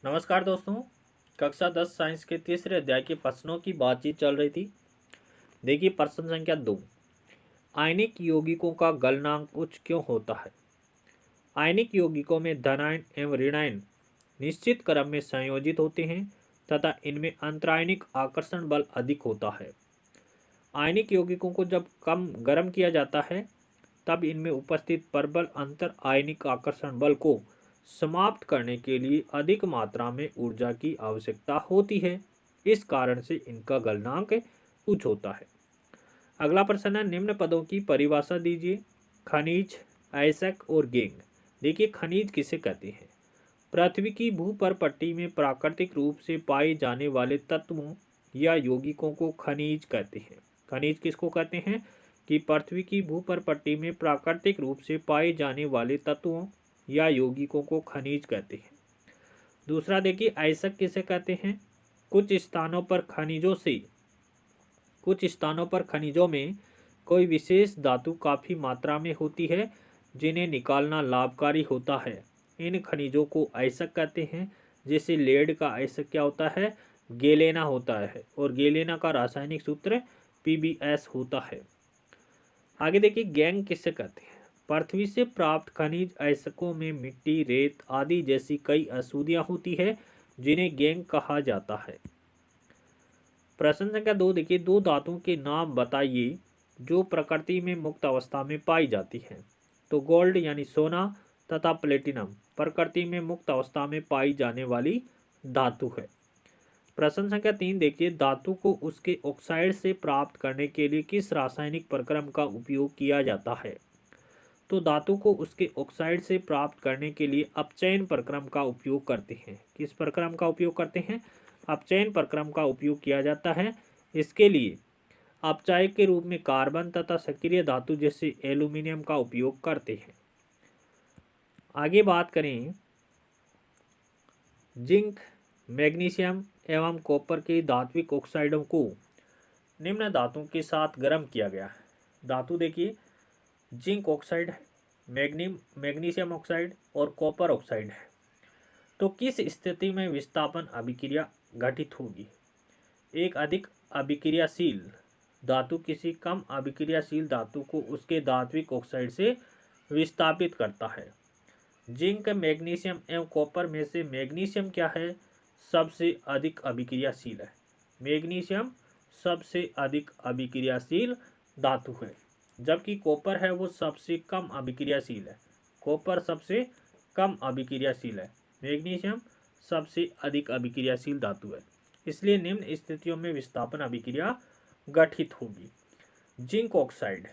नमस्कार दोस्तों। कक्षा 10 साइंस के तीसरे अध्याय के प्रश्नों की बातचीत चल रही थी। देखिए प्रश्न संख्या 2। आयनिक यौगिकों का गलनांक उच्च क्यों होता है? आयनिक यौगिकों में धनायन एवं ऋणायन निश्चित क्रम में संयोजित होते हैं तथा इनमें अंतरायनिक आकर्षण बल अधिक होता है। आयनिक यौगिकों को जब कम गर्म किया जाता है तब इनमें उपस्थित प्रबल अंतर आयनिक आकर्षण बल को समाप्त करने के लिए अधिक मात्रा में ऊर्जा की आवश्यकता होती है। इस कारण से इनका गलनांक उच्च होता है। अगला प्रश्न है, निम्न पदों की परिभाषा दीजिए। खनिज, अयस्क और गेंग। देखिए खनिज किसे कहते हैं? पृथ्वी की भूपर्पट्टी में प्राकृतिक रूप से पाए जाने वाले तत्वों या यौगिकों को खनिज कहते हैं। खनिज किसको कहते हैं? कि पृथ्वी की भूपर्पट्टी में प्राकृतिक रूप से पाए जाने वाले तत्वों या यौगिकों को खनिज कहते हैं। दूसरा देखिए अयस्क किसे कहते हैं? कुछ स्थानों पर खनिजों में कोई विशेष धातु काफ़ी मात्रा में होती है जिन्हें निकालना लाभकारी होता है। इन खनिजों को अयस्क कहते हैं। जैसे लेड का अयस्क क्या होता है? गेलेना होता है और गेलेना का रासायनिक सूत्र PbS होता है। आगे देखिए गैंग किससे कहते हैं? पृथ्वी से प्राप्त खनिज अयस्कों में मिट्टी, रेत आदि जैसी कई अशुद्धियां होती है जिन्हें गैंग कहा जाता है। प्रश्न संख्या 2 देखिए, दो धातुओं के नाम बताइए जो प्रकृति में मुक्त अवस्था में पाई जाती है। तो गोल्ड यानी सोना तथा प्लेटिनम प्रकृति में मुक्त अवस्था में पाई जाने वाली धातु है। प्रश्न संख्या 3 देखिए, धातु को उसके ऑक्साइड से प्राप्त करने के लिए किस रासायनिक प्रक्रम का उपयोग किया जाता है? तो धातु को उसके ऑक्साइड से प्राप्त करने के लिए अपचयन प्रक्रम का उपयोग करते हैं। किस प्रक्रम का उपयोग करते हैं? अपचयन प्रक्रम का उपयोग किया जाता है। इसके लिए अपचायक के रूप में कार्बन तथा सक्रिय धातु जैसे एल्यूमिनियम का उपयोग करते हैं। आगे बात करें, जिंक, मैग्नीशियम एवं कॉपर के धात्विक ऑक्साइडों को निम्न धातुओं के साथ गर्म किया गया है। धातु देखिए जिंक ऑक्साइड है, मैग्नीशियम ऑक्साइड और कॉपर ऑक्साइड है। तो किस स्थिति में विस्थापन अभिक्रिया घटित होगी? एक अधिक अभिक्रियाशील धातु किसी कम अभिक्रियाशील धातु को उसके धात्विक ऑक्साइड से विस्थापित करता है। जिंक, मैग्नीशियम एवं कॉपर में से मैग्नीशियम क्या है? सबसे अधिक अभिक्रियाशील है। मैग्नीशियम सबसे अधिक अभिक्रियाशील धातु है, जबकि कॉपर है वो सबसे कम अभिक्रियाशील है। कॉपर सबसे कम अभिक्रियाशील है, मैग्नीशियम सबसे अधिक अभिक्रियाशील धातु है। इसलिए निम्न स्थितियों में विस्थापन अभिक्रिया गठित होगी। जिंक ऑक्साइड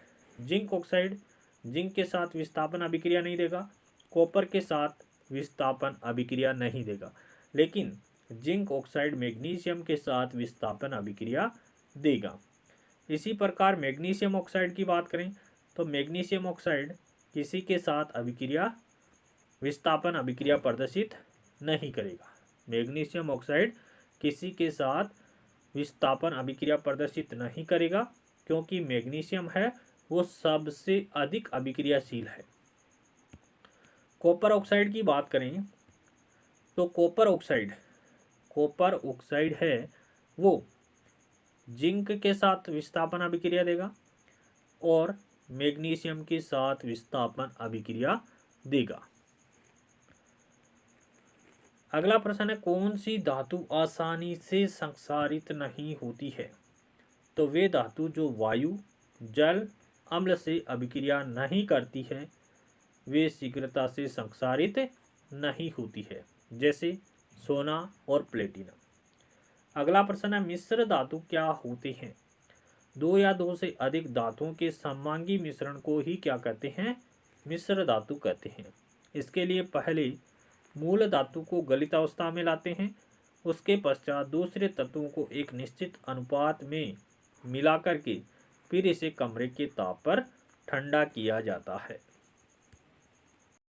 जिंक के साथ विस्थापन अभिक्रिया नहीं देगा, कॉपर के साथ विस्थापन अभिक्रिया नहीं देगा, लेकिन जिंक ऑक्साइड मैग्नीशियम के साथ विस्थापन अभिक्रिया देगा। इसी प्रकार मैग्नीशियम ऑक्साइड की बात करें तो मैग्नीशियम ऑक्साइड किसी के साथ विस्थापन अभिक्रिया प्रदर्शित नहीं करेगा। मैग्नीशियम ऑक्साइड किसी के साथ विस्थापन अभिक्रिया प्रदर्शित नहीं करेगा क्योंकि मैग्नीशियम है वो सबसे अधिक अभिक्रियाशील है। कॉपर ऑक्साइड की बात करें तो कॉपर ऑक्साइड है वो जिंक के साथ विस्थापन अभिक्रिया देगा और मैग्नीशियम के साथ विस्थापन अभिक्रिया देगा। अगला प्रश्न है, कौन सी धातु आसानी से संक्षारित नहीं होती है? तो वे धातु जो वायु, जल, अम्ल से अभिक्रिया नहीं करती है वे शीघ्रता से संक्षारित नहीं होती है, जैसे सोना और प्लेटिनम। अगला प्रश्न है, मिश्र धातु क्या होते हैं? दो या दो से अधिक धातुओं के समांगी मिश्रण को ही क्या कहते हैं? मिश्र धातु कहते हैं। इसके लिए पहले मूल धातु को गलित अवस्था में लाते हैं, उसके पश्चात दूसरे तत्वों को एक निश्चित अनुपात में मिलाकर के फिर इसे कमरे के ताप पर ठंडा किया जाता है।